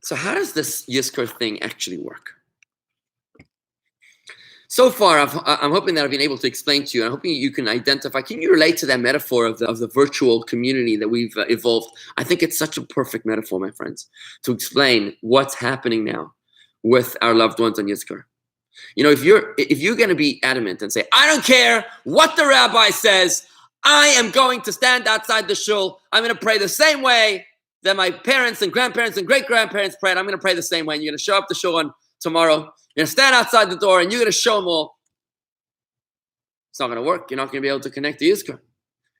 So how does this Yizkor thing actually work? So far, I'm hoping that I've been able to explain to you, and I'm hoping you can identify. Can you relate to that metaphor of the virtual community that we've evolved? I think it's such a perfect metaphor, my friends, to explain what's happening now with our loved ones on Yizkor. You know, if you're going to be adamant and say, I don't care what the rabbi says, I am going to stand outside the shul. I'm going to pray the same way that my parents and grandparents and great-grandparents prayed. I'm going to pray the same way. And you're going to show up to shul on tomorrow. You're going to stand outside the door and you're going to show them all. It's not going to work. You're not going to be able to connect to Yizkor.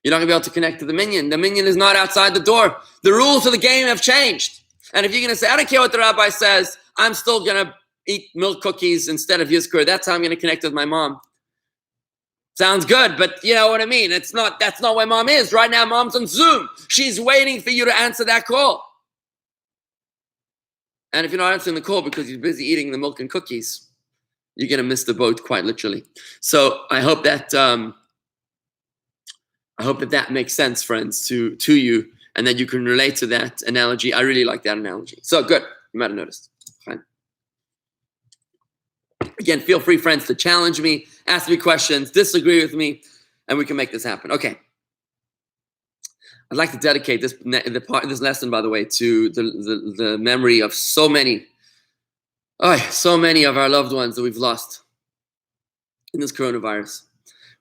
You're not going to be able to connect to the minyan. The minyan is not outside the door. The rules of the game have changed. And if you're going to say, I don't care what the rabbi says, I'm still going to eat milk cookies instead of Yizkor. That's how I'm going to connect with my mom. Sounds good, but you know what I mean? That's not where mom is. Right now, mom's on Zoom. She's waiting for you to answer that call. And if you're not answering the call because you're busy eating the milk and cookies, you're going to miss the boat quite literally. So I hope that that makes sense, friends, to you, and that you can relate to that analogy. I really like that analogy. So good. You might have noticed. Fine. Again, feel free, friends, to challenge me, ask me questions, disagree with me, and we can make this happen. Okay. I'd like to dedicate this lesson, by the way, to the memory of so many of our loved ones that we've lost in this coronavirus.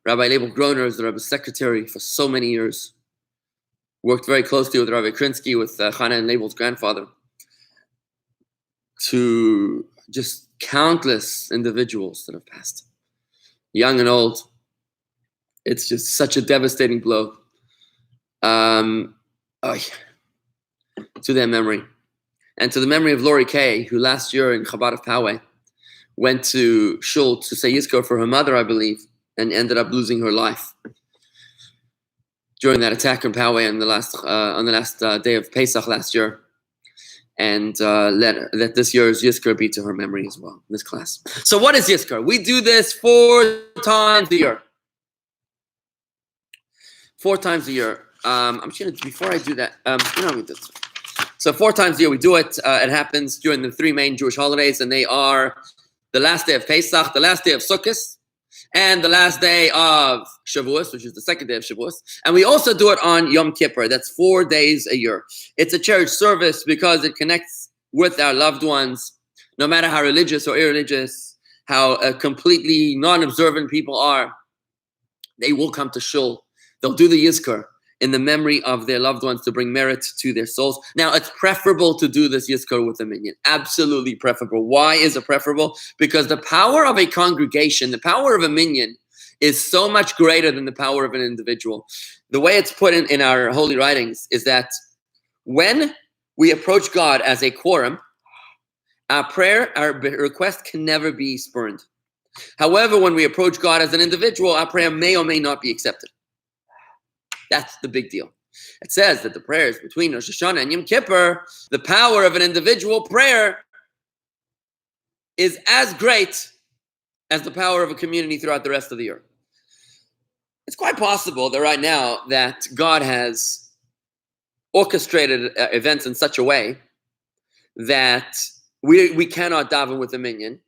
Rabbi Leibel Groner is the Rebbe's secretary for so many years. Worked very closely with Rabbi Krinsky, with Chana and Leibel's grandfather, to just countless individuals that have passed, young and old. It's just such a devastating blow to their memory. And to the memory of Lori Kay, who last year in Chabad of Poway went to Shul to say Yizkor for her mother, I believe, and ended up losing her life during that attack in Poway on the last day of Pesach last year. And let this year's Yizkor be to her memory as well, in this class. So what is Yizkor? We do this 4 times a year. 4 times a year. I'm just going to, before I do that, so 4 times a year we do it. It happens during the 3 main Jewish holidays, and they are the last day of Pesach, the last day of Sukkot, and the last day of Shavuos, which is the second day of Shavuos. And we also do it on Yom Kippur. That's 4 days a year. It's a cherished service because it connects with our loved ones, no matter how religious or irreligious, how completely non-observant people are. They will come to Shul. They'll do the Yizkor in the memory of their loved ones to bring merit to their souls. Now, it's preferable to do this Yizkor with a minyan. Absolutely preferable. Why is it preferable? Because the power of a congregation, the power of a minyan, is so much greater than the power of an individual. The way it's put in our holy writings is that when we approach God as a quorum, our prayer, our request can never be spurned. However, when we approach God as an individual, our prayer may or may not be accepted. That's the big deal. It says that the prayers between Rosh Hashanah and Yom Kippur, the power of an individual prayer is as great as the power of a community throughout the rest of the year. It's quite possible that right now that God has orchestrated events in such a way that we cannot daven with a minyan.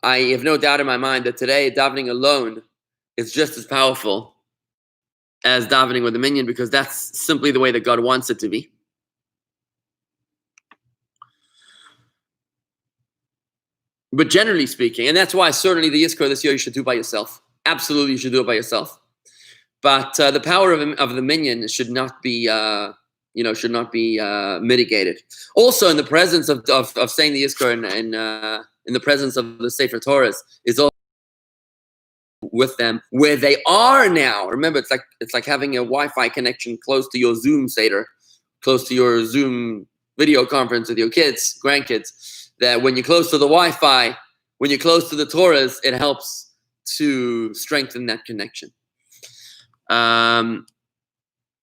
I have no doubt in my mind that today davening alone is just as powerful as davening with a minyan, because that's simply the way that God wants it to be. But generally speaking, and that's why certainly the Yizkor this year you should do by yourself. Absolutely, you should do it by yourself. But the power of the minyan should not be mitigated. Also, in the presence of saying the Yizkor in the presence of the Sefer Torahs is also with them where they are now. Remember, it's like having a Wi-Fi connection close to your Zoom Seder, close to your Zoom video conference with your kids, grandkids, that when you're close to the Wi-Fi, when you're close to the Torahs, it helps to strengthen that connection.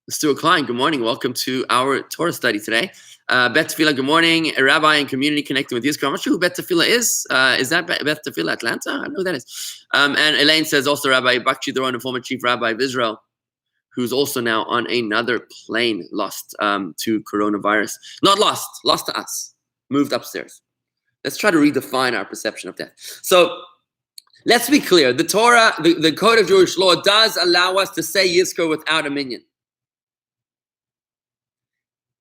Stuart Klein, good morning. Welcome to our Torah study today. Bet Tefillah, good morning. A rabbi and community connecting with Yizkor. I'm not sure who Bet Tefillah is. Is that Bet Tefillah Atlanta? I don't know who that is. And Elaine says also Rabbi Bakshi Doron, a former chief rabbi of Israel, who's also now on another plane, lost to coronavirus. Not lost to us. moved upstairs. Let's try to redefine our perception of death. So let's be clear. The Torah, the code of Jewish law, does allow us to say Yizkor without a minyan.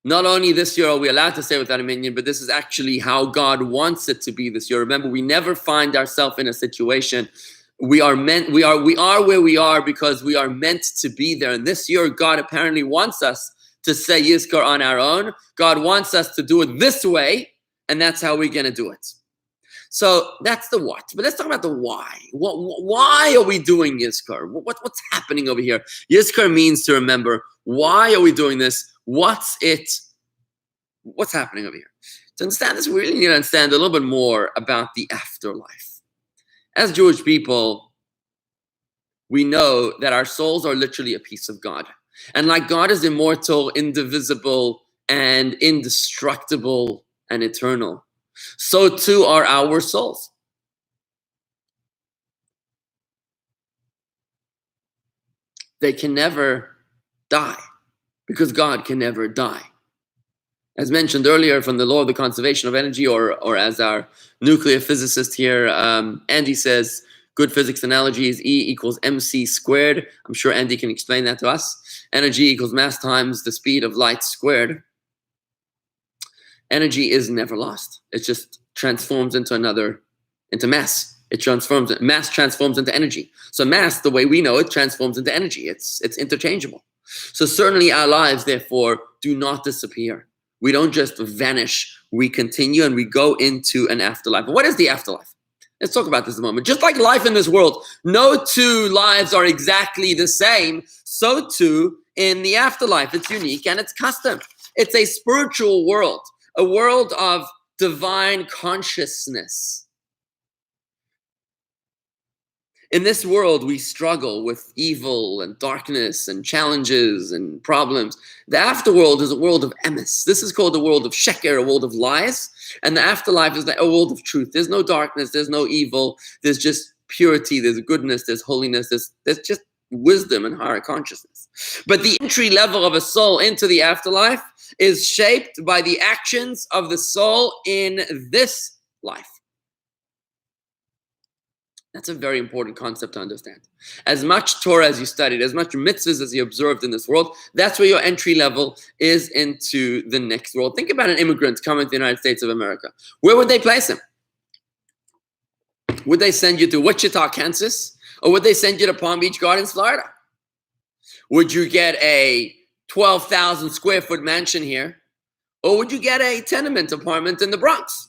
Not only this year are we allowed to say without a minyan, but this is actually how God wants it to be this year. Remember, we never find ourselves in a situation. We are where we are because we are meant to be there. And this year, God apparently wants us to say Yizkor on our own. God wants us to do it this way, and that's how we're going to do it. So that's the what. But let's talk about the why. Why are we doing Yizkor? What's happening over here? Yizkor means to remember. Why are we doing this? What's happening over here? To understand this, we really need to understand a little bit more about the afterlife. As Jewish people, we know that our souls are literally a piece of God. And like God is immortal, indivisible, and indestructible and eternal, so too are our souls. They can never die because God can never die. As mentioned earlier from the law of the conservation of energy, or as our nuclear physicist here, Andy says, good physics analogy is E equals mc squared. I'm sure Andy can explain that to us. Energy equals mass times the speed of light squared. Energy is never lost. It just transforms into mass. Mass transforms into energy. So mass, the way we know it, transforms into energy. It's interchangeable. So certainly our lives, therefore, do not disappear. We don't just vanish. We continue and we go into an afterlife. But what is the afterlife? Let's talk about this a moment. Just like life in this world, no two lives are exactly the same. So too in the afterlife. It's unique and it's custom. It's a spiritual world, a world of divine consciousness. In this world, we struggle with evil and darkness and challenges and problems. The afterworld is a world of emes. This is called the world of sheker, a world of lies. And the afterlife is a world of truth. There's no darkness. There's no evil. There's just purity. There's goodness. There's holiness. There's just wisdom and higher consciousness. But the entry level of a soul into the afterlife is shaped by the actions of the soul in this life. That's a very important concept to understand. As much Torah as you studied, as much mitzvahs as you observed in this world, that's where your entry level is into the next world. Think about an immigrant coming to the United States of America. Where would they place him? Would they send you to Wichita, Kansas? Or would they send you to Palm Beach Gardens, Florida? Would you get a 12,000 square foot mansion here? Or would you get a tenement apartment in the Bronx?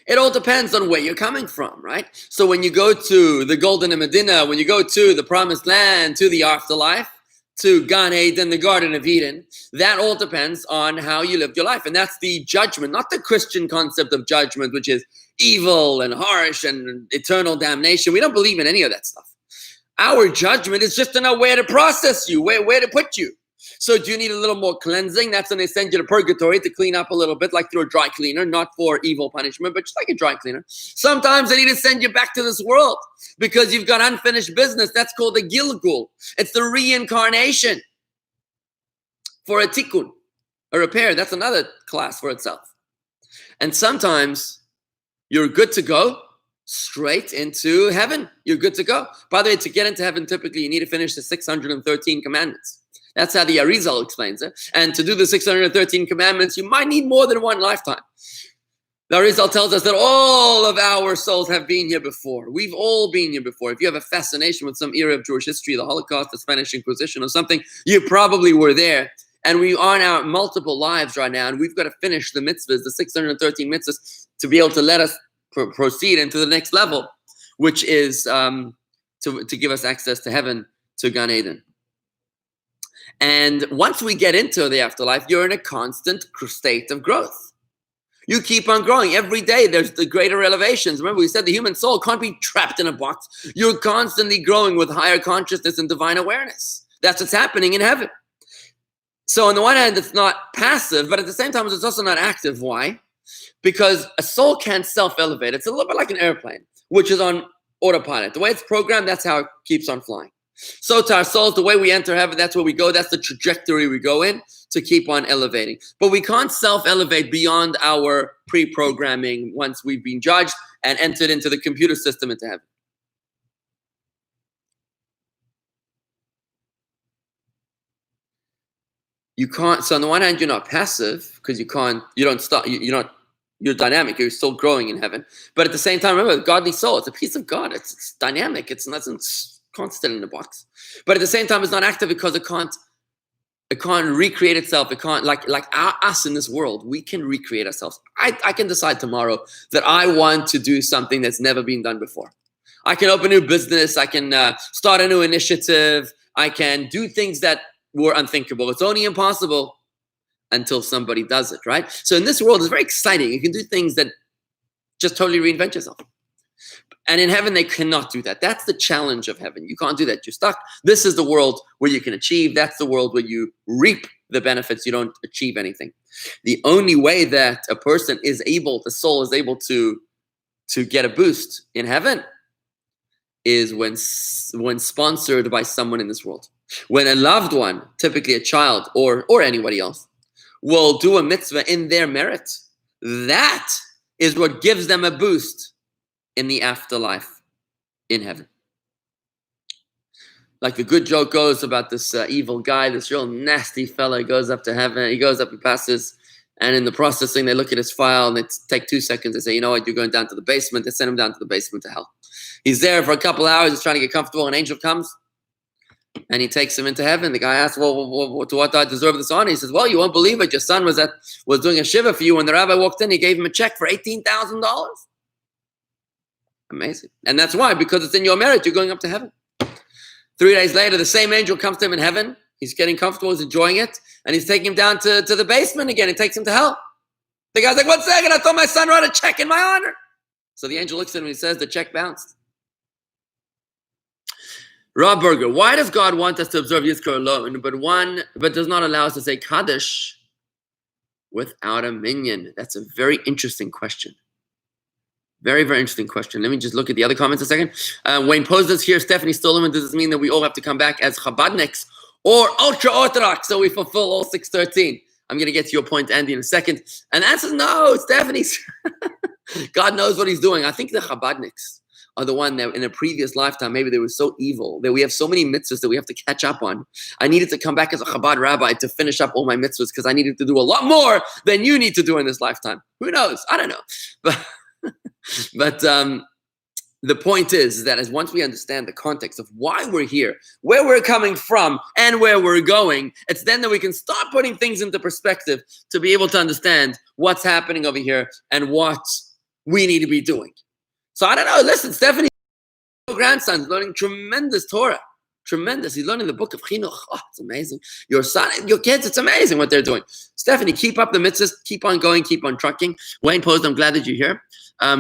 It all depends on where you're coming from, right? So when you go to the Golden Medina, when you go to the Promised Land, to the afterlife, to Gan Eden, the Garden of Eden, that all depends on how you lived your life. And that's the judgment, not the Christian concept of judgment, which is evil and harsh and eternal damnation. We don't believe in any of that stuff. Our judgment is just to know where to process you, where to put you. So do you need a little more cleansing? That's when they send you to purgatory to clean up a little bit, like through a dry cleaner, not for evil punishment, but just like a dry cleaner. Sometimes they need to send you back to this world because you've got unfinished business. That's called a Gilgul. It's the reincarnation for a tikkun, a repair. That's another class for itself. And sometimes you're good to go straight into heaven. You're good to go. By the way, to get into heaven, typically you need to finish the 613 commandments. That's how the Arizal explains it. And to do the 613 commandments, you might need more than one lifetime. The Arizal tells us that all of our souls have been here before. We've all been here before. If you have a fascination with some era of Jewish history, the Holocaust, the Spanish Inquisition or something, you probably were there. And we are now multiple lives right now, and we've got to finish the mitzvahs, the 613 mitzvahs, to be able to let us proceed into the next level, which is to give us access to heaven, to Gan Eden. And once we get into the afterlife, you're in a constant state of growth. You keep on growing. Every day there's the greater elevations. Remember, we said the human soul can't be trapped in a box. You're constantly growing with higher consciousness and divine awareness. That's what's happening in heaven. So on the one hand, it's not passive, but at the same time, it's also not active. Why? Because a soul can't self-elevate. It's a little bit like an airplane, which is on autopilot. The way it's programmed, that's how it keeps on flying. So to our souls, the way we enter heaven, that's where we go. That's the trajectory we go in to keep on elevating. But we can't self-elevate beyond our pre-programming once we've been judged and entered into the computer system into heaven. You can't, so on the one hand, you're not passive because you're dynamic, you're still growing in heaven. But at the same time, remember, the godly soul, it's a piece of God. It's dynamic. It's can't sit in a box. But at the same time, it's not active because it can't recreate itself. It can't, like us in this world, we can recreate ourselves. I can decide tomorrow that I want to do something that's never been done before. I can open a new business. I can start a new initiative. I can do things that were unthinkable. It's only impossible until somebody does it, right? So in this world, it's very exciting. You can do things that just totally reinvent yourself. And in heaven, they cannot do that. That's the challenge of heaven. You can't do that. You're stuck. This is the world where you can achieve. That's the world where you reap the benefits. You don't achieve anything. The only way that a person is able, the soul is able to get a boost in heaven is when sponsored by someone in this world. When a loved one, typically a child or anybody else, will do a mitzvah in their merit, that is what gives them a boost in the afterlife in heaven. Like the good joke goes about this evil guy, this real nasty fella goes up to heaven, he goes up, he passes, and in the processing, they look at his file and they take 2 seconds and say, you know what, you're going down to the basement. They send him down to the basement to hell. He's there for a couple hours, he's trying to get comfortable, an angel comes, and he takes him into heaven. The guy asks, well, to what do I deserve this honor? He says, well, you won't believe it. Your son was doing a shiva for you. When the rabbi walked in, he gave him a check for $18,000. Amazing. And that's why, because it's in your merit, you're going up to heaven. 3 days later, the same angel comes to him in heaven. He's getting comfortable, he's enjoying it, and he's taking him down to the basement again. He takes him to hell. The guy's like, 1 second, I thought my son wrote a check in my honor. So the angel looks at him and he says, the check bounced. Rob Berger, why does God want us to observe Yizkor alone, but does not allow us to say Kaddish without a minyan? That's a very interesting question. Very, very interesting question. Let me just look at the other comments a second. Wayne posed this here. Stephanie Stolman, does this mean that we all have to come back as Chabadniks or ultra-Orthodox so we fulfill all 613? I'm going to get to your point, Andy, in a second. And the answer is no, Stephanie's. God knows what he's doing. I think the Chabadniks are the one that in a previous lifetime, maybe they were so evil that we have so many mitzvahs that we have to catch up on. I needed to come back as a Chabad rabbi to finish up all my mitzvahs because I needed to do a lot more than you need to do in this lifetime. Who knows? I don't know. But the point is that as once we understand the context of why we're here, where we're coming from, and where we're going, it's then that we can start putting things into perspective to be able to understand what's happening over here and what we need to be doing. So I don't know. Listen, Stephanie, your grandson's learning tremendous Torah. Tremendous. He's learning the book of Chinuch. Oh, it's amazing. Your son, your kids, it's amazing what they're doing. Stephanie, keep up the mitzvahs. Keep on going. Keep on trucking. Wayne posed, I'm glad that you're here.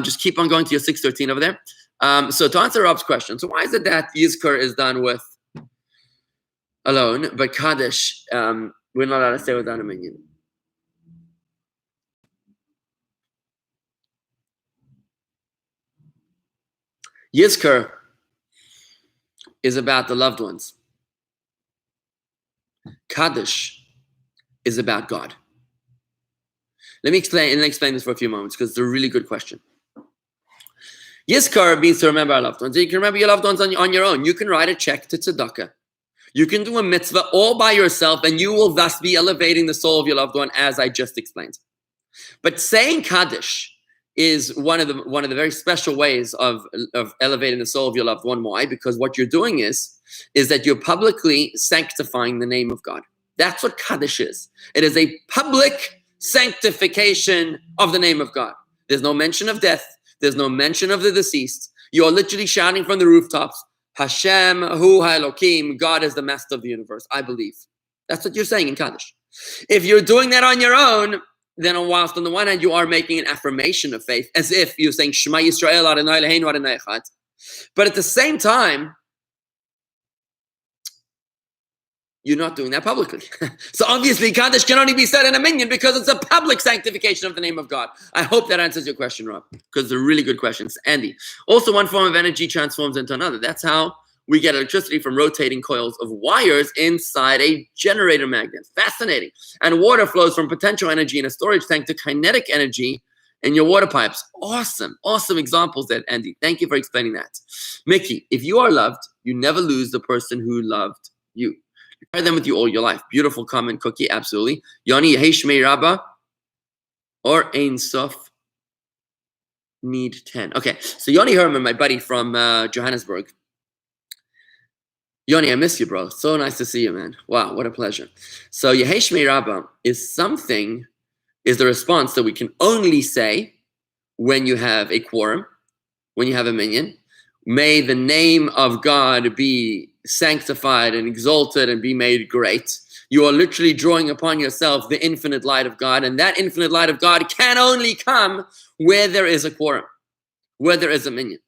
Just keep on going to your 613 over there. So to answer Rob's question, so why is it that Yizkor is done with alone, but Kaddish, we're not allowed to say without a minyan? Yizkor is about the loved ones. Kaddish is about God. Let me explain this for a few moments because it's a really good question. Yizkor means to remember our loved ones. You can remember your loved ones on your own. You can write a check to tzedakah. You can do a mitzvah all by yourself, and you will thus be elevating the soul of your loved one, as I just explained. But saying Kaddish is one of the very special ways of elevating the soul of your loved one. Why? Because what you're doing is that you're publicly sanctifying the name of God. That's what Kaddish is. It is a public sanctification of the name of God. There's no mention of death. There's no mention of the deceased. You are literally shouting from the rooftops, Hashem hu ha-Elokim, God is the master of the universe, I believe. That's what you're saying in Kaddish. If you're doing that on your own, then whilst on the one hand you are making an affirmation of faith, as if you're saying Shema Yisrael Adonai Eloheinu Adonai Echad, but at the same time, you're not doing that publicly. So obviously Kaddish can only be said in a minyan because it's a public sanctification of the name of God. I hope that answers your question, Rob, because it's a really good question. It's Andy. Also, one form of energy transforms into another. That's how we get electricity from rotating coils of wires inside a generator magnet. Fascinating. And water flows from potential energy in a storage tank to kinetic energy in your water pipes. Awesome. Awesome examples there, Andy. Thank you for explaining that. Mickey, if you are loved, you never lose the person who loved you. You carry them with you all your life. Beautiful comment, Cookie. Absolutely. Yoni, Yehi Shmei Rabbah or Ein Sof need 10. Okay, so Yoni Herman, my buddy from Johannesburg. Yoni, I miss you, bro. So nice to see you, man. Wow, what a pleasure. So Yehi Shmei Rabbah is the response that we can only say when you have a quorum, when you have a minyan. May the name of God be sanctified and exalted and be made great. You are literally drawing upon yourself the infinite light of God, and that infinite light of God can only come where there is a quorum, where there is a minyan.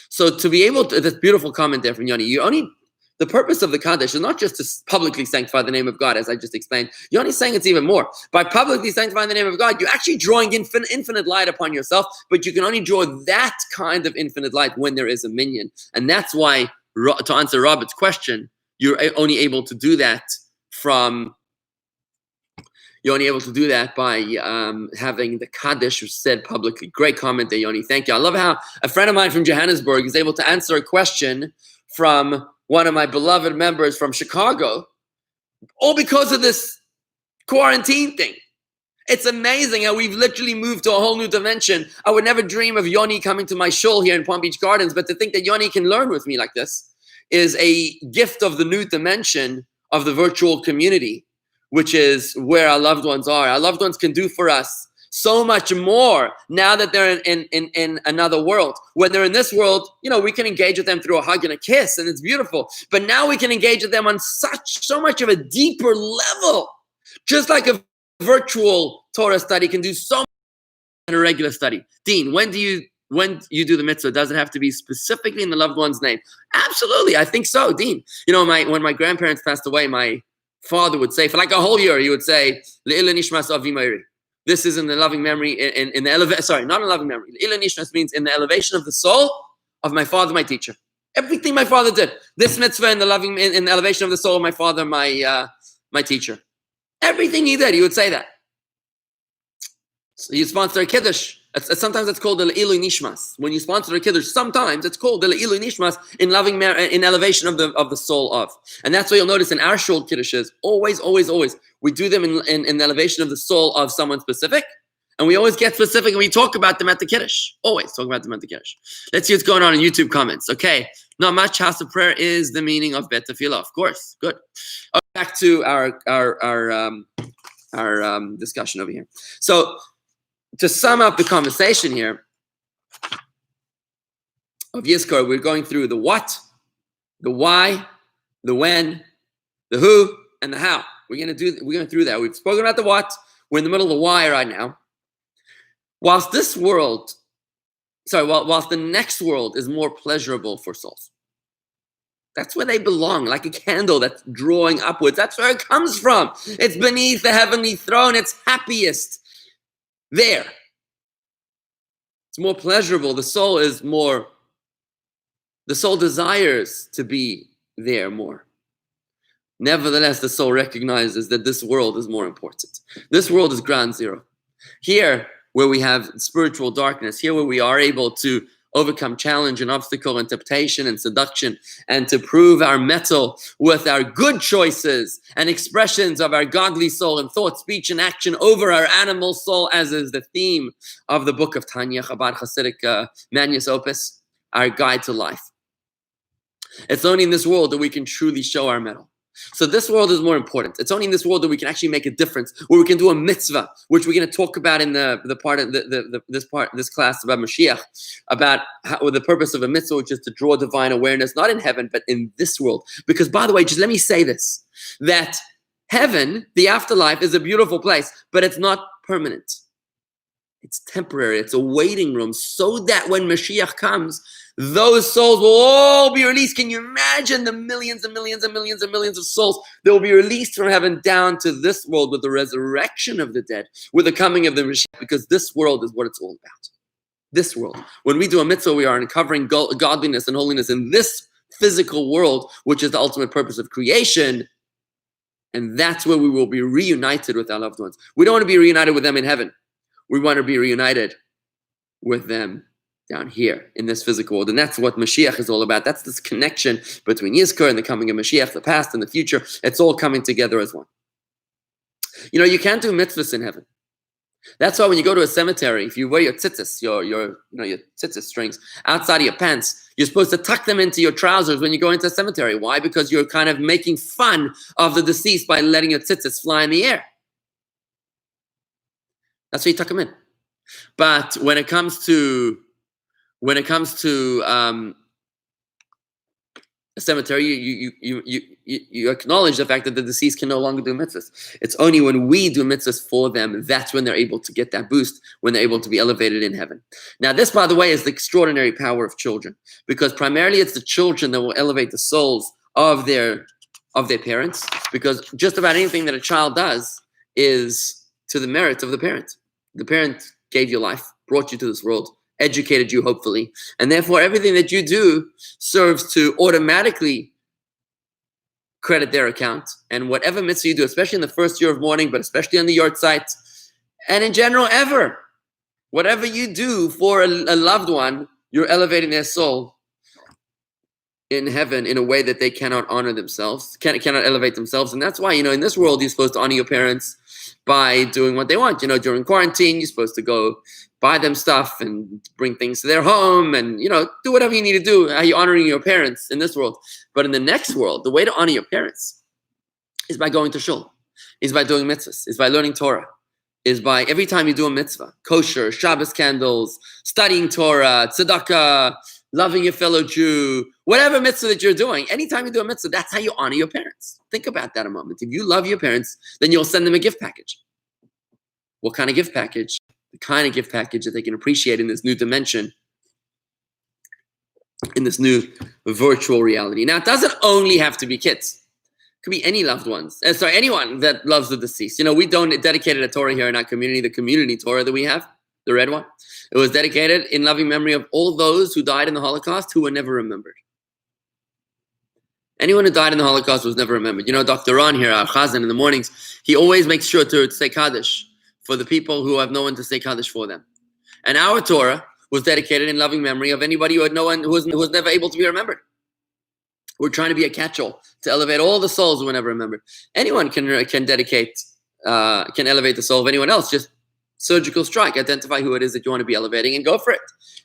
So to be able to, this beautiful comment there from Yoni, the purpose of the Kaddish is not just to publicly sanctify the name of God, as I just explained. Yoni's saying it's even more. By publicly sanctifying the name of God, you're actually drawing infinite light upon yourself, but you can only draw that kind of infinite light when there is a minyan. And that's why, to answer Robert's question, you're only able to do that by having the Kaddish said publicly. Great comment there, Yoni. Thank you. I love how a friend of mine from Johannesburg is able to answer a question from one of my beloved members from Chicago, all because of this quarantine thing. It's amazing how we've literally moved to a whole new dimension. I would never dream of Yoni coming to my shul here in Palm Beach Gardens, but to think that Yoni can learn with me like this is a gift of the new dimension of the virtual community, which is where our loved ones are. Our loved ones can do for us so much more now that they're in another world. When they're in this world, we can engage with them through a hug and a kiss, and it's beautiful. But now we can engage with them on so much of a deeper level. Just like a virtual Torah study can do so much in a regular study. Dean, when you do the mitzvah, does it have to be specifically in the loved one's name? Absolutely, I think so, Dean. When my grandparents passed away, my father would say, for like a whole year, he would say, Le'ila nishmas avi meiri. This is in the loving memory, in the elevation. Sorry, not in loving memory. Le'ila nishmas means in the elevation of the soul of my father, my teacher. Everything my father did. This mitzvah in the elevation of the soul of my father, my teacher. Everything he did, he would say that. So you sponsor a kiddush. Sometimes it's called the Le'ilui Nishmas. When you sponsor a kiddush, sometimes it's called the Le'ilui Nishmas in elevation of the soul of. And that's what you'll notice in our shul kiddushes. Always, we do them in the elevation of the soul of someone specific. And we always get specific and we talk about them at the kiddush. Always talk about them at the kiddush. Let's see what's going on in YouTube comments. Okay, not much. House of prayer is the meaning of Bet Tefillah. Of course, good. Back to our discussion over here. So, to sum up the conversation here of Yizkor, we're going through the what, the why, the when, the who, and the how. We're going through that. We've spoken about the what. We're in the middle of the why right now. Whilst the next world is more pleasurable for souls. That's where they belong, like a candle that's drawing upwards. That's where it comes from. It's beneath the heavenly throne. It's happiest there. It's more pleasurable. The soul desires to be there more. Nevertheless, the soul recognizes that this world is more important. This world is ground zero. Here, where we have spiritual darkness, here where we are able to overcome challenge and obstacle and temptation and seduction, and to prove our mettle with our good choices and expressions of our godly soul in thought, speech, and action over our animal soul, as is the theme of the book of Tanya, Chabad Hasidic Magnus Opus, our guide to life. It's only in this world that we can truly show our mettle. So this world is more important. It's only in this world that we can actually make a difference, where we can do a mitzvah, which we're going to talk about in this class about Mashiach, about the purpose of a mitzvah, which is to draw divine awareness, not in heaven, but in this world. Because, by the way, just let me say this, that heaven, the afterlife, is a beautiful place, but it's not permanent. It's temporary. It's a waiting room, so that when Mashiach comes, those souls will all be released. Can you imagine the millions and millions and millions and millions of souls that will be released from heaven down to this world with the resurrection of the dead, with the coming of the Mashiach? Because this world is what it's all about. This world. When we do a mitzvah, we are uncovering godliness and holiness in this physical world, which is the ultimate purpose of creation. And that's where we will be reunited with our loved ones. We don't want to be reunited with them in heaven. We want to be reunited with them down here in this physical world. And that's what Mashiach is all about. That's this connection between Yizkor and the coming of Mashiach, the past and the future. It's all coming together as one. You can't do mitzvahs in heaven. That's why when you go to a cemetery, if you wear your tzitzis, your tzitzis strings outside of your pants, you're supposed to tuck them into your trousers when you go into a cemetery. Why? Because you're kind of making fun of the deceased by letting your tzitzis fly in the air. That's why you tuck them in. But when it comes to a cemetery, you acknowledge the fact that the deceased can no longer do mitzvahs. It's only when we do mitzvahs for them, that's when they're able to get that boost, when they're able to be elevated in heaven. Now, this, by the way, is the extraordinary power of children, because primarily it's the children that will elevate the souls of their parents, because just about anything that a child does is to the merit of the parent. The parent gave you life, brought you to this world, educated you, hopefully, and therefore everything that you do serves to automatically credit their account. And whatever mitzvah you do, especially in the first year of mourning, but especially on the yard site, and in general ever, whatever you do for a loved one, you're elevating their soul in heaven in a way that they cannot honor themselves, cannot elevate themselves. And that's why, in this world, you're supposed to honor your parents by doing what they want. During quarantine, you're supposed to go buy them stuff and bring things to their home and, do whatever you need to do. How you honoring your parents in this world. But in the next world, the way to honor your parents is by going to shul, is by doing mitzvahs, is by learning Torah, is by every time you do a mitzvah, kosher, Shabbos candles, studying Torah, tzedakah, loving your fellow Jew, whatever mitzvah that you're doing, anytime you do a mitzvah, that's how you honor your parents. Think about that a moment. If you love your parents, then you'll send them a gift package. What kind of gift package? The kind of gift package that they can appreciate in this new dimension, in this new virtual reality. Now, it doesn't only have to be kids. It could be any loved ones. Anyone that loves the deceased. We don't dedicated a Torah here in our community, the community Torah that we have, the red one. It was dedicated in loving memory of all those who died in the Holocaust who were never remembered. Anyone who died in the Holocaust was never remembered. Dr. Ron here, our Chazan in the mornings, he always makes sure to say Kaddish for the people who have no one to say Kaddish for them. And our Torah was dedicated in loving memory of anybody who had no one, who was never able to be remembered. We're trying to be a catch-all to elevate all the souls who were never remembered. Anyone can dedicate, can elevate the soul of anyone else. Just surgical strike. Identify who it is that you want to be elevating and go for it.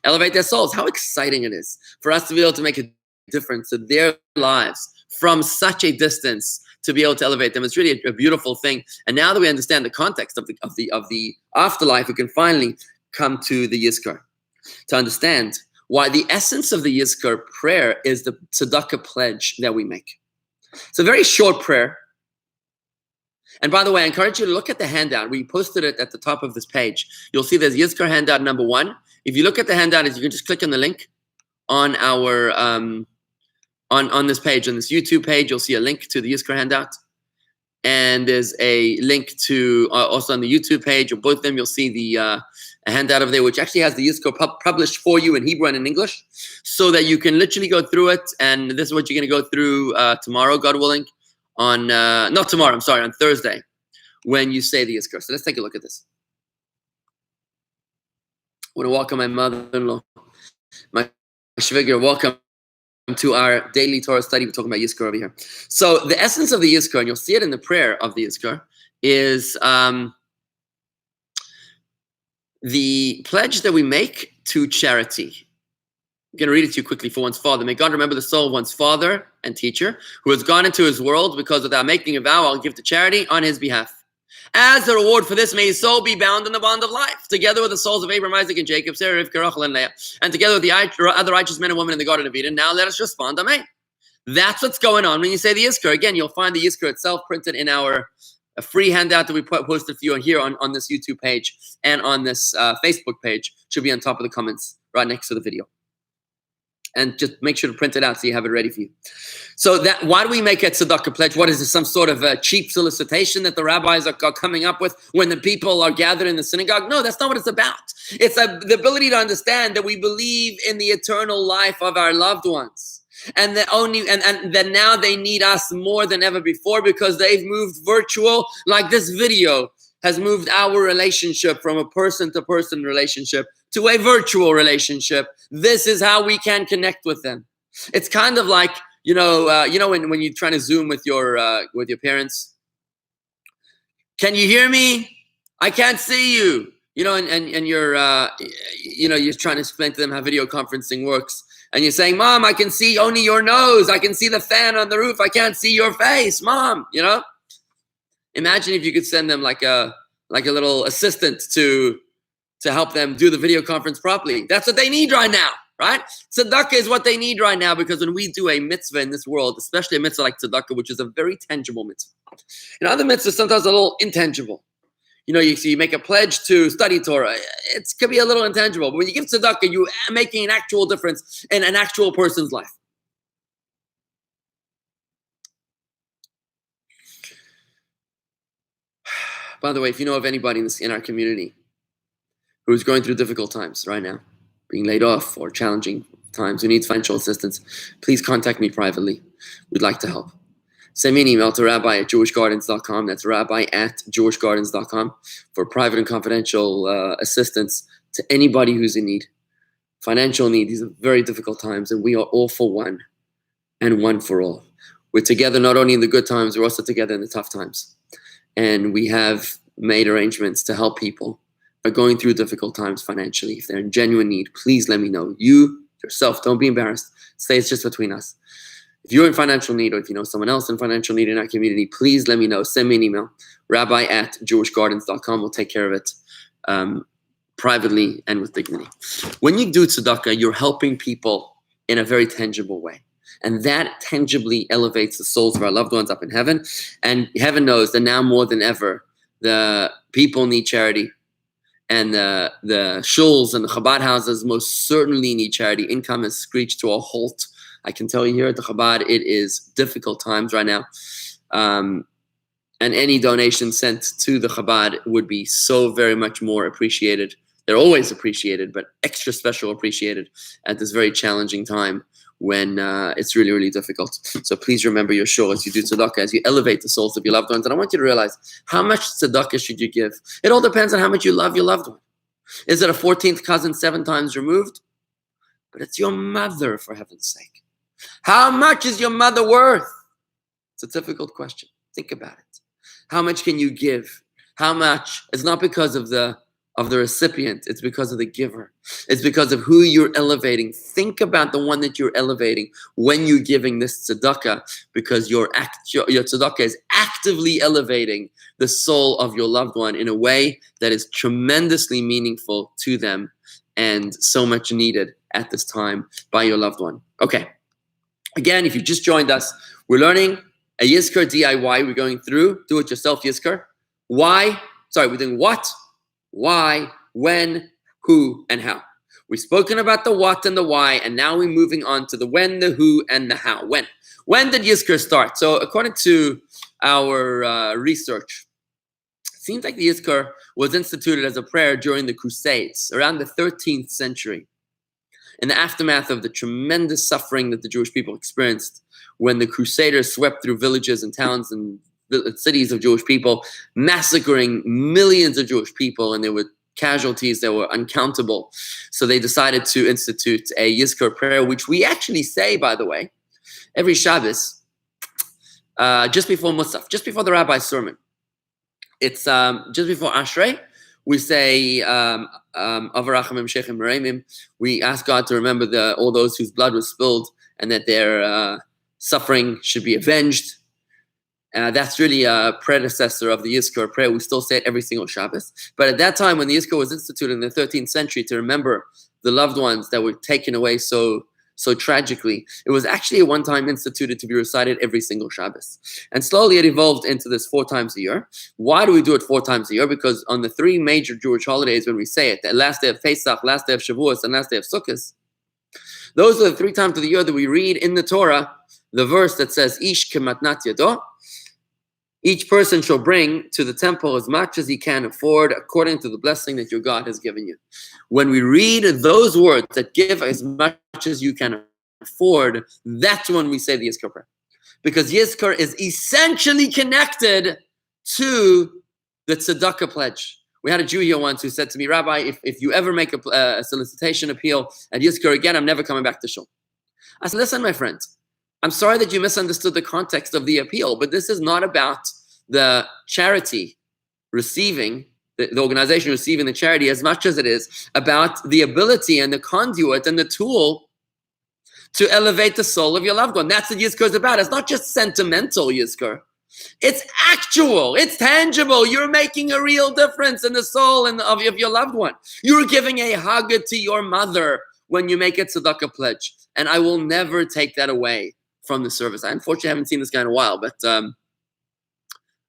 Elevate their souls. How exciting it is for us to be able to make a difference in their lives from such a distance, to be able to elevate them. It's really a beautiful thing. And now that we understand the context of the afterlife, we can finally come to the Yizkor to understand why the essence of the Yizkor prayer is the tzedakah pledge that we make. It's a very short prayer. And by the way, I encourage you to look at the handout. We posted it at the top of this page. You'll see there's Yizkor handout number 1. If you look at the handout, you can just click on the link on our on this page, on this YouTube page. You'll see a link to the Yizkor handout, and there's a link to also on the YouTube page. Or both of them, you'll see the a handout over there, which actually has the Yizkor published for you in Hebrew and in English, so that you can literally go through it. And this is what you're going to go through tomorrow, God willing. Not tomorrow, I'm sorry, on Thursday, when you say the Yizkor. So let's take a look at this. I want to welcome my mother-in-law, my shviger. Welcome to our daily Torah study. We're talking about Yizkor over here. So the essence of the Yizkor, and you'll see it in the prayer of the Yizkor, is the pledge that we make to charity. I'm going to read it to you quickly for one's father. May God remember the soul of one's father and teacher who has gone into his world, because without making a vow, I'll give to charity on his behalf. As a reward for this, may his soul be bound in the bond of life, together with the souls of Abraham, Isaac, and Jacob, Sarah, Rivka, Rachel, and Leah, and together with the other righteous men and women in the Garden of Eden. Now let us respond, Amen. That's what's going on when you say the Yizkor. Again, you'll find the Yizkor itself printed in our free handout that we posted for you here on this YouTube page and on this Facebook page. Should be on top of the comments right next to the video. And just make sure to print it out so you have it ready for you. So why do we make a tzedakah pledge? What is this, some sort of a cheap solicitation that the rabbis are coming up with when the people are gathered in the synagogue? No, that's not what it's about. It's the ability to understand that we believe in the eternal life of our loved ones. And then now they need us more than ever before because they've moved virtual. Like this video has moved our relationship from a person-to-person relationship to a virtual relationship. This is how we can connect with them. It's kind of like, when you're trying to Zoom with your parents. Can you hear me? I can't see you. And you're you're trying to explain to them how video conferencing works. And you're saying, Mom, I can see only your nose. I can see the fan on the roof. I can't see your face, Mom. Imagine if you could send them like a little assistant to help them do the video conference properly. That's what they need right now, right? Tzedakah is what they need right now, because when we do a mitzvah in this world, especially a mitzvah like tzedakah, which is a very tangible mitzvah. Other mitzvahs sometimes a little intangible. You make a pledge to study Torah. It could be a little intangible, but when you give tzedakah, you're making an actual difference in an actual person's life. By the way, if you know of anybody in our community who's going through difficult times right now, being laid off or challenging times, who needs financial assistance, please contact me privately. We'd like to help. Send me an email to rabbi@jewishgardens.com. That's rabbi@jewishgardens.com for private and confidential assistance to anybody who's in need. Financial need. These are very difficult times, and we are all for one and one for all. We're together not only in the good times, we're also together in the tough times. And we have made arrangements to help people who are going through difficult times financially. If they're in genuine need, please let me know. You, yourself, don't be embarrassed. Say it's just between us. If you're in financial need, or if you know someone else in financial need in our community, please let me know. Send me an email, rabbi@jewishgardens.com. We'll take care of it privately and with dignity. When you do tzedakah, you're helping people in a very tangible way. And that tangibly elevates the souls of our loved ones up in heaven. And heaven knows that now more than ever, the people need charity. And the shuls and the Chabad houses most certainly need charity. Income has screeched to a halt. I can tell you here at the Chabad, it is difficult times right now. And any donation sent to the Chabad would be so very much more appreciated. They're always appreciated, but extra special appreciated at this very challenging time when it's really, really difficult. So please remember your shul as you do tzedakah, as you elevate the souls of your loved ones. And I want you to realize, how much tzedakah should you give? It all depends on how much you love your loved one. Is it a 14th cousin 7 times removed? But it's your mother, for heaven's sake. How much is your mother worth? It's a difficult question. Think about it. How much can you give? How much? It's not because of the recipient. It's because of the giver. It's because of who you're elevating. Think about the one that you're elevating when you're giving this tzedakah, because your tzedakah is actively elevating the soul of your loved one in a way that is tremendously meaningful to them and so much needed at this time by your loved one. Okay. Again, if you just joined us, we're learning a Yizkor DIY. We're going through do-it-yourself Yizkor. Why? Sorry, we're doing what, why, when, who, and how. We've spoken about the what and the why, and now we're moving on to the when, the who, and the how. When did Yizkor start? So according to our research, it seems like the Yizkor was instituted as a prayer during the Crusades, around the 13th century. In the aftermath of the tremendous suffering that the Jewish people experienced when the Crusaders swept through villages and towns and cities of Jewish people, massacring millions of Jewish people, and there were casualties that were uncountable. So they decided to institute a Yizkor prayer, which we actually say, by the way, every Shabbos, just before Musaf, just before the rabbi's sermon. It's just before Ashrei. We say, we ask God to remember all those whose blood was spilled and that their suffering should be avenged. That's really a predecessor of the Yizkor prayer. We still say it every single Shabbos. But at that time, when the Yizkor was instituted in the 13th century to remember the loved ones that were taken away so tragically, it was actually at one time instituted to be recited every single Shabbos. And slowly it evolved into this 4 times a year. Why do we do it 4 times a year? Because on the 3 major Jewish holidays, when we say it, the last day of Pesach, last day of Shavuos, and last day of Sukkot, those are the 3 times of the year that we read in the Torah the verse that says, Ish kematnat yado, each person shall bring to the temple as much as he can afford according to the blessing that your God has given you. When we read those words that give as much as you can forward, that's when we say the Yizkor prayer. Because Yizkor is essentially connected to the tzedakah pledge. We had a Jew here once who said to me, Rabbi, if you ever make a solicitation appeal at Yizkor again, I'm never coming back to shul. I said, listen, my friend, I'm sorry that you misunderstood the context of the appeal, but this is not about the charity receiving, the organization receiving the charity, as much as it is about the ability and the conduit and the tool to elevate the soul of your loved one. That's what Yizkor is about. It's not just sentimental Yizkor. It's actual. It's tangible. You're making a real difference in the soul of your loved one. You're giving a hug to your mother when you make a tzedakah pledge. And I will never take that away from the service. I unfortunately haven't seen this guy in a while, but I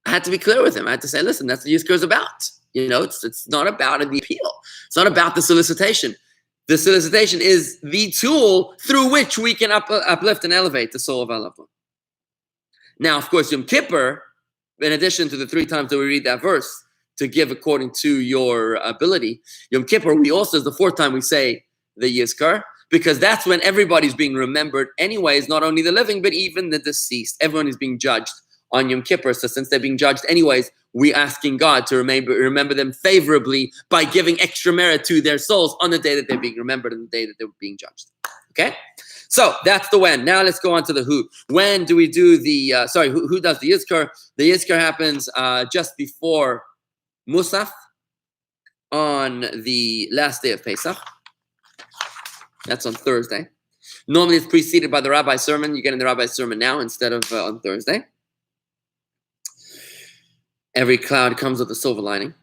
had to be clear with him. I had to say, listen, that's what Yizkor is about. It's not about the appeal. It's not about the solicitation. The solicitation is the tool through which we can uplift and elevate the soul of our loved one. Now, of course, Yom Kippur, in addition to the 3 times that we read that verse, to give according to your ability, Yom Kippur, we also is the 4th time we say the Yizkor, because that's when everybody's being remembered anyways, not only the living, but even the deceased. Everyone is being judged on Yom Kippur. So since they're being judged anyways, we're asking God to remember them favorably by giving extra merit to their souls on the day that they're being remembered and the day that they're being judged. Okay? So that's the when. Now let's go on to the who. When do we do the, who does the Yizkor? The Yizkor happens just before Musaf on the last day of Pesach. That's on Thursday. Normally it's preceded by the rabbi's sermon. You're getting the rabbi's sermon now instead of on Thursday. Every cloud comes with a silver lining.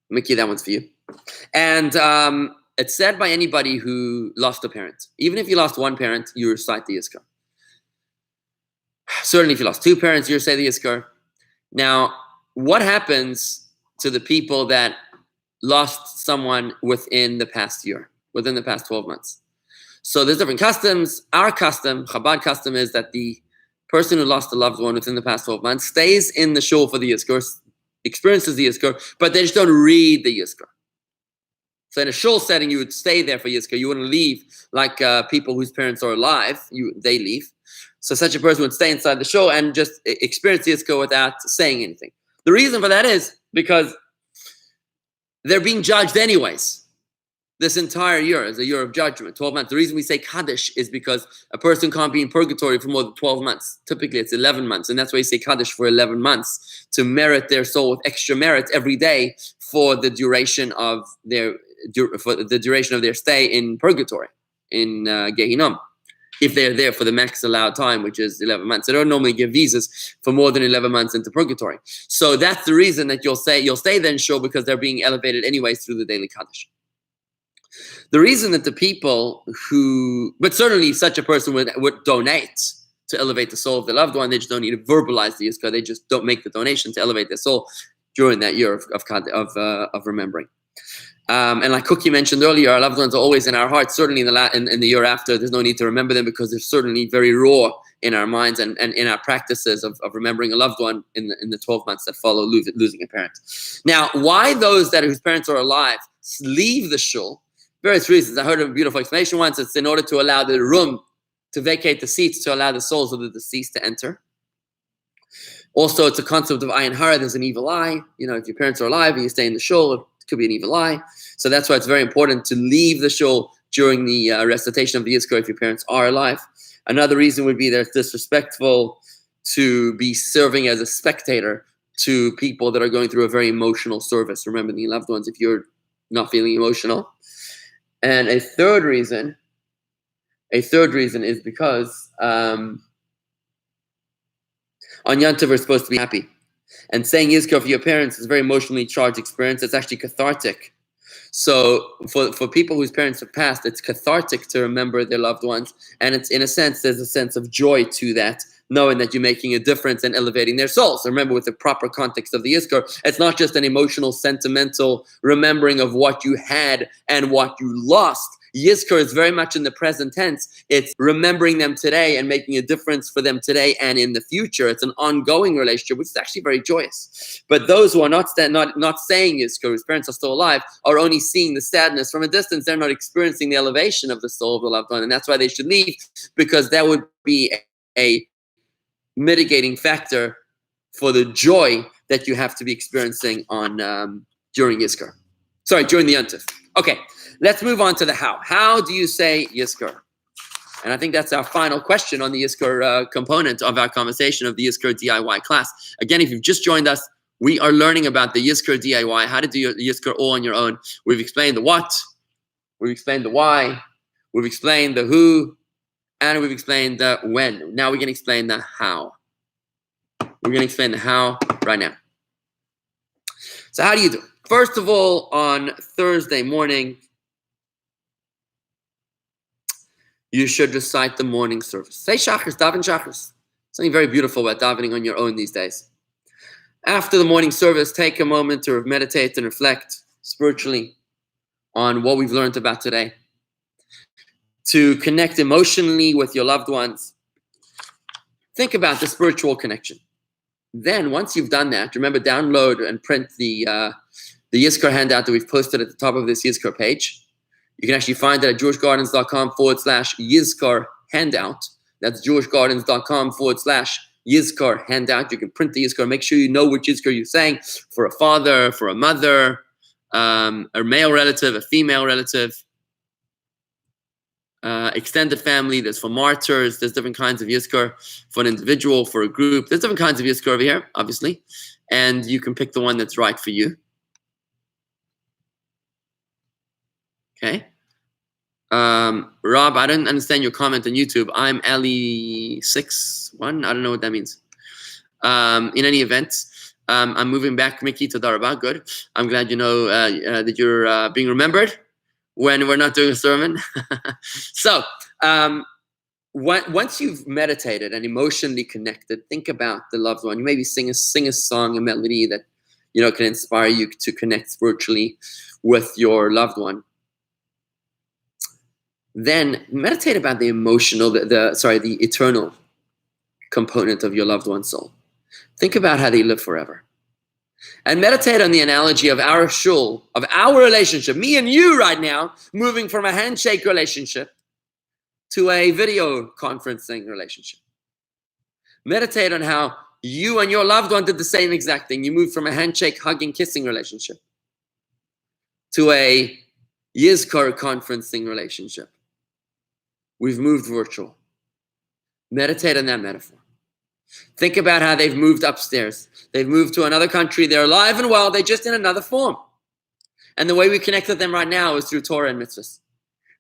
Mickey, that one's for you. And it's said by anybody who lost a parent. Even if you lost one parent, you recite the Yizkor. Certainly if you lost 2 parents, you recite the Yizkor. Now, what happens to the people that lost someone within the past year, within the past 12 months? So there's different customs. Our custom, Chabad custom, is that the person who lost a loved one within the past 12 months stays in the shul for the Yizkor, experiences the Yizkor, but they just don't read the Yizkor. So in a shul setting, you would stay there for Yizkor. You wouldn't leave like people whose parents are alive. They leave. So such a person would stay inside the shul and just experience the Yizkor without saying anything. The reason for that is because they're being judged anyways. This entire year is a year of judgment, 12 months. The reason we say Kaddish is because a person can't be in purgatory for more than 12 months. Typically, it's 11 months. And that's why you say Kaddish for 11 months, to merit their soul with extra merit every day for the duration of their stay in purgatory, in Gehinnom, if they're there for the max allowed time, which is 11 months. They don't normally give visas for more than 11 months into purgatory. So that's the reason that you'll stay then shul, because they're being elevated anyways through the daily Kaddish. The reason that the people but certainly such a person would donate to elevate the soul of their loved one. They just don't need to verbalize the Yizkor. They just don't make the donation to elevate their soul during that year of remembering. And like Cookie mentioned earlier, our loved ones are always in our hearts. Certainly in the year after, there's no need to remember them because they're certainly very raw in our minds and in our practices of remembering a loved one in the 12 months that follow losing a parent. Now, why those whose parents are alive leave the shul? Various reasons. I heard a beautiful explanation once. It's in order to allow the room to vacate the seats, to allow the souls of the deceased to enter. Also, it's a concept of ayin hara. There's an evil eye. If your parents are alive and you stay in the shul, it could be an evil eye. So that's why it's very important to leave the shul during the recitation of the Yizkor if your parents are alive. Another reason would be that it's disrespectful to be serving as a spectator to people that are going through a very emotional service. Remember the loved ones if you're not feeling emotional. And a third reason is because on Yom Tov we're supposed to be happy. And saying Yizkor for your parents is a very emotionally charged experience. It's actually cathartic. So for people whose parents have passed, it's cathartic to remember their loved ones. And it's, in a sense, there's a sense of joy to that, knowing that you're making a difference and elevating their souls. Remember, with the proper context of the Yizkor, it's not just an emotional, sentimental remembering of what you had and what you lost. Yizkor is very much in the present tense. It's remembering them today and making a difference for them today and in the future. It's an ongoing relationship, which is actually very joyous. But those who are not saying Yizkor, whose parents are still alive, are only seeing the sadness from a distance. They're not experiencing the elevation of the soul of the loved one, and that's why they should leave, because that would be a mitigating factor for the joy that you have to be experiencing on during Yizkor. Sorry, during the Yontif. Okay, let's move on to the how. How do you say Yizkor? And I think that's our final question on the Yizkor component of our conversation of the Yizkor DIY class. Again, if you've just joined us, we are learning about the Yizkor DIY, how to do your Yizkor all on your own. We've explained the what, we've explained the why, we've explained the who, and we've explained the when. Now we're going to explain the how. We're going to explain the how right now. So how do you do it? First of all, on Thursday morning, you should recite the morning service. Say Shachris, daven Shachris. Something very beautiful about davening on your own these days. After the morning service, take a moment to meditate and reflect spiritually on what we've learned about today. To connect emotionally with your loved ones. Think about the spiritual connection. Then, once you've done that, remember, download and print the Yizkor handout that we've posted at the top of this Yizkor page. You can actually find it at jewishgardens.com/Yizkor handout. That's jewishgardens.com/Yizkor handout. You can print the Yizkor. Make sure you know which Yizkor you're saying for a father, for a mother, a male relative, a female relative, extended family. There's for martyrs. There's different kinds of Yizkor for an individual, for a group. There's different kinds of Yizkor over here, obviously. And you can pick the one that's right for you. Okay. Rob, I didn't understand your comment on YouTube. I'm Ali61. I don't know what that means. In any event, I'm moving back, Mickey, to Darabah. Good. I'm glad you know that you're being remembered when we're not doing a sermon. So, once you've meditated and emotionally connected, think about the loved one. You maybe sing a song, a melody that can inspire you to connect spiritually with your loved one. Then meditate about the emotional, the eternal component of your loved one's soul. Think about how they live forever. And meditate on the analogy of our shul, of our relationship, me and you right now, moving from a handshake relationship to a video conferencing relationship. Meditate on how you and your loved one did the same exact thing. You moved from a handshake, hugging, kissing relationship to a Yizkor conferencing relationship. We've moved virtual. Meditate on that metaphor. Think about how they've moved upstairs. They've moved to another country. They're alive and well. They're just in another form. And the way we connect with them right now is through Torah and mitzvahs,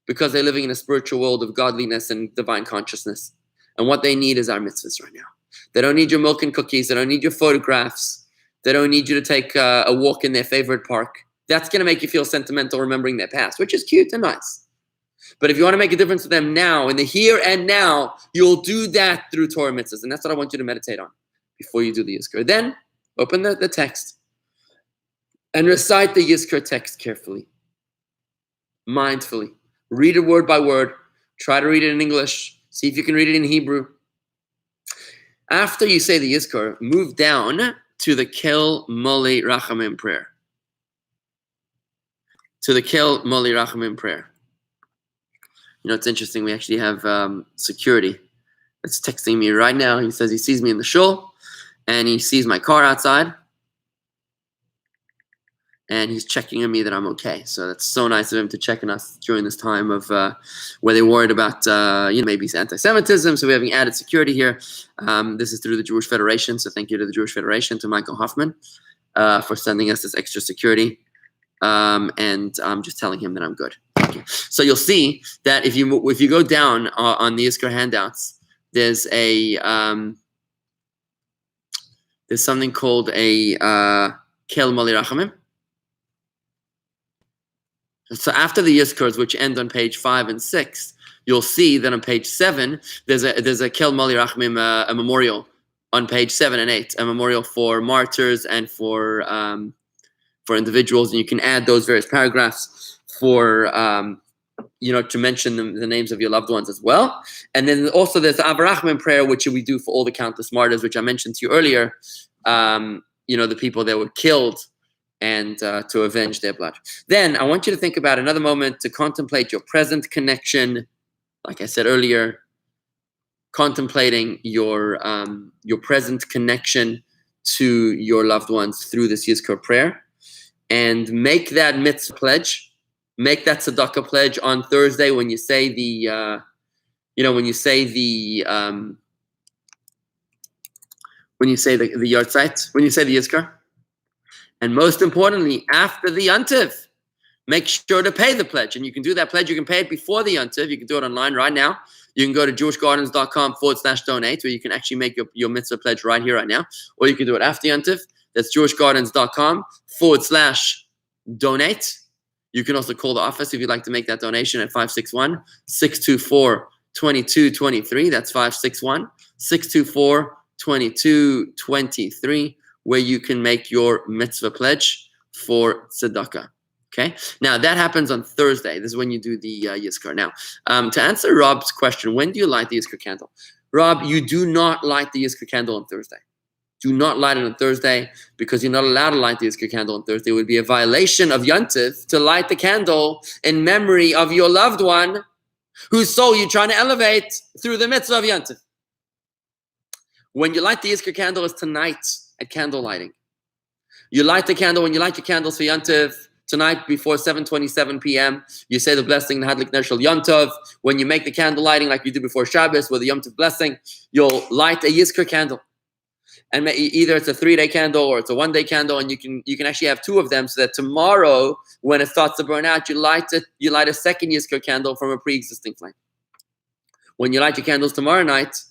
because they're living in a spiritual world of godliness and divine consciousness. And what they need is our mitzvahs right now. They don't need your milk and cookies. They don't need your photographs. They don't need you to take a walk in their favorite park. That's going to make you feel sentimental remembering their past, which is cute and nice. But if you want to make a difference for them now, in the here and now, you'll do that through Torah mitzvahs. And that's what I want you to meditate on before you do the Yizkor. Then, open the text and recite the Yizkor text carefully, mindfully. Read it word by word. Try to read it in English. See if you can read it in Hebrew. After you say the Yizkor, move down to the Kel Moli Rachamim prayer. To the Kel Moli Rachamim prayer. It's interesting. We actually have security that's texting me right now. He says he sees me in the shul, and he sees my car outside, and he's checking on me that I'm okay. So that's so nice of him to check on us during this time of where they're worried about maybe anti-Semitism. So we're having added security here. This is through the Jewish Federation. So thank you to the Jewish Federation, to Michael Hoffman, for sending us this extra security. And I'm just telling him that I'm good. So you'll see that if you go down on the Yizkor handouts, there's something called a Kel Moli Rachamim. So after the Yizkors, which end on page 5 and 6, you'll see that on page 7 there's a Kel Moli Rachamim, a memorial on page 7 and 8, a memorial for martyrs and for individuals, and you can add those various paragraphs for to mention the names of your loved ones as well. And then also there's the Barackman Prayer, which we do for all the countless martyrs, which I mentioned to you earlier. The people that were killed and to avenge their blood. Then I want you to think about another moment to contemplate your present connection. Like I said earlier, contemplating your present connection to your loved ones through this Yizkor prayer, and make that mitzvah pledge. Make that tzedakah pledge on Thursday when you say the yahrzeit, when you say the Yizkor. And most importantly, after the Yontiv, make sure to pay the pledge. And you can do that pledge. You can pay it before the Yontiv. You can do it online right now. You can go to jewishgardens.com/donate, where you can actually make your mitzvah pledge right here, right now. Or you can do it after Yontiv. That's jewishgardens.com/donate. You can also call the office if you'd like to make that donation at 561-624-2223. That's 561-624-2223, where you can make your mitzvah pledge for tzedakah. Okay? Now, that happens on Thursday. This is when you do the Yizkor. Now, to answer Rob's question, when do you light the Yizkor candle? Rob, you do not light the Yizkor candle on Thursday. Do not light it on Thursday, because you're not allowed to light the Yizkor candle on Thursday. It would be a violation of Yontiv to light the candle in memory of your loved one whose soul you're trying to elevate through the mitzvah of Yontiv. When you light the Yizkor candle is tonight at candle lighting. You light the candle when you light your candles for Yontiv tonight before 7:27 p.m. You say the blessing, Hadlik Neshel Yom Tov. When you make the candle lighting like you do before Shabbos with the Yom Tov blessing, you'll light a Yizkor candle. And either it's a 3-day candle or it's a 1-day candle, and you can actually have 2 of them, so that tomorrow, when it starts to burn out, you light a second Yizkor candle from a pre-existing flame. When you light your candles tomorrow night,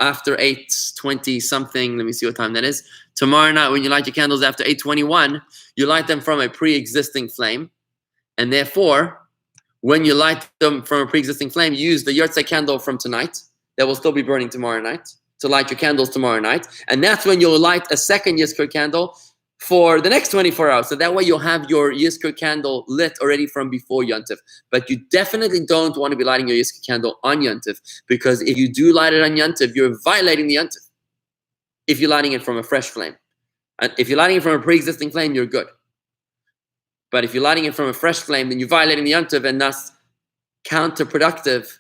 after 8:20 something, let me see what time that is. Tomorrow night, when you light your candles after 8:21, you light them from a pre-existing flame, and therefore, when you light them from a pre-existing flame, you use the yahrzeit candle from tonight that will still be burning tomorrow night to light your candles tomorrow night. And that's when you'll light a second Yizkor candle for the next 24 hours. So that way you'll have your Yizkor candle lit already from before Yontiv. But you definitely don't want to be lighting your Yizkor candle on Yontiv, because if you do light it on Yontiv, you're violating the Yontiv. If you're lighting it from a fresh flame. And if you're lighting it from a pre-existing flame, you're good. But if you're lighting it from a fresh flame, then you're violating the Yontiv, and thus counterproductive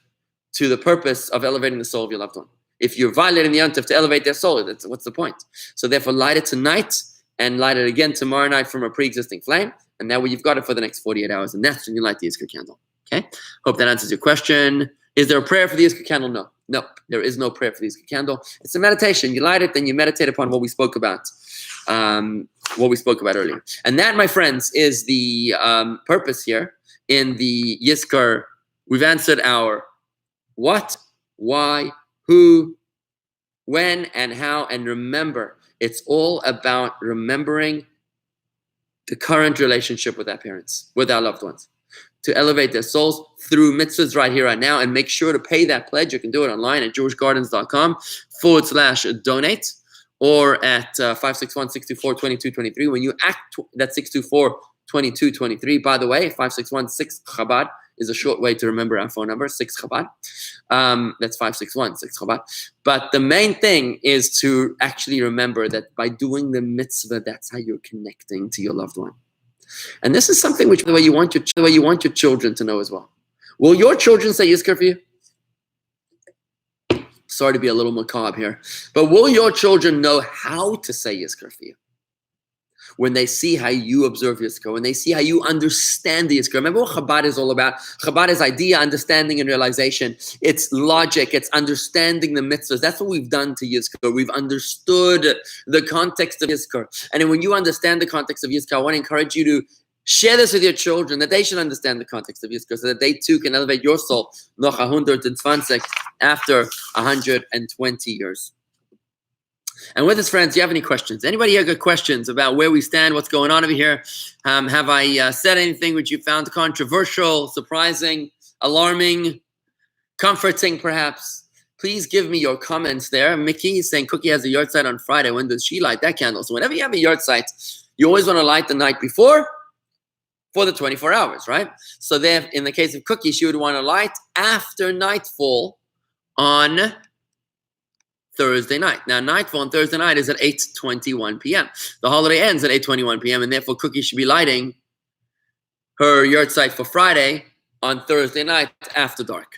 to the purpose of elevating the soul of your loved one. If you're violating the Yontiv to elevate their soul, what's the point? So therefore, light it tonight and light it again tomorrow night from a pre-existing flame. And that way you've got it for the next 48 hours. And that's when you light the Yizkor candle. Okay? Hope that answers your question. Is there a prayer for the Yizkor candle? No. No, there is no prayer for the Yizkor candle. It's a meditation. You light it, then you meditate upon what we spoke about. Earlier. And that, my friends, is the purpose here in the Yizkor. We've answered our what, why, who, when, and how. And remember, it's all about remembering the current relationship with our parents, with our loved ones, to elevate their souls through mitzvahs right here, right now. And make sure to pay that pledge. You can do it online at jewishgardens.com/donate, or at 561-624-2223. When you act, that's 624-2223. By the way, 561-6-Chabad is a short way to remember our phone number, 6-Chabad. That's 561-6-Chabad. But the main thing is to actually remember that by doing the mitzvah, that's how you're connecting to your loved one. And this is something which the way you want your children to know as well. Will your children say Yizkor for you? Sorry to be a little macabre here, but will your children know how to say Yizkor for you? When they see how you observe Yizkor, when they see how you understand the Yizkor. Remember what Chabad is all about? Chabad is idea, understanding, and realization. It's logic. It's understanding the mitzvahs. That's what we've done to Yizkor. We've understood the context of Yizkor. And then when you understand the context of Yizkor, I want to encourage you to share this with your children, that they should understand the context of Yizkor, so that they too can elevate your soul noch 120 after 120 years. And with us, friends, do you have any questions? Anybody here got questions about where we stand, what's going on over here? Have I said anything which you found controversial, surprising, alarming, comforting, perhaps? Please give me your comments there. Mickey is saying Cookie has a yahrzeit on Friday. When does she light that candle? So whenever you have a yahrzeit, you always want to light the night before for the 24 hours, right? So there, in the case of Cookie, she would want to light after nightfall on Thursday night. Now, nightfall on Thursday night is at 8:21 p.m. The holiday ends at 8:21 p.m., and therefore Cookie should be lighting her yahrzeit for Friday on Thursday night after dark.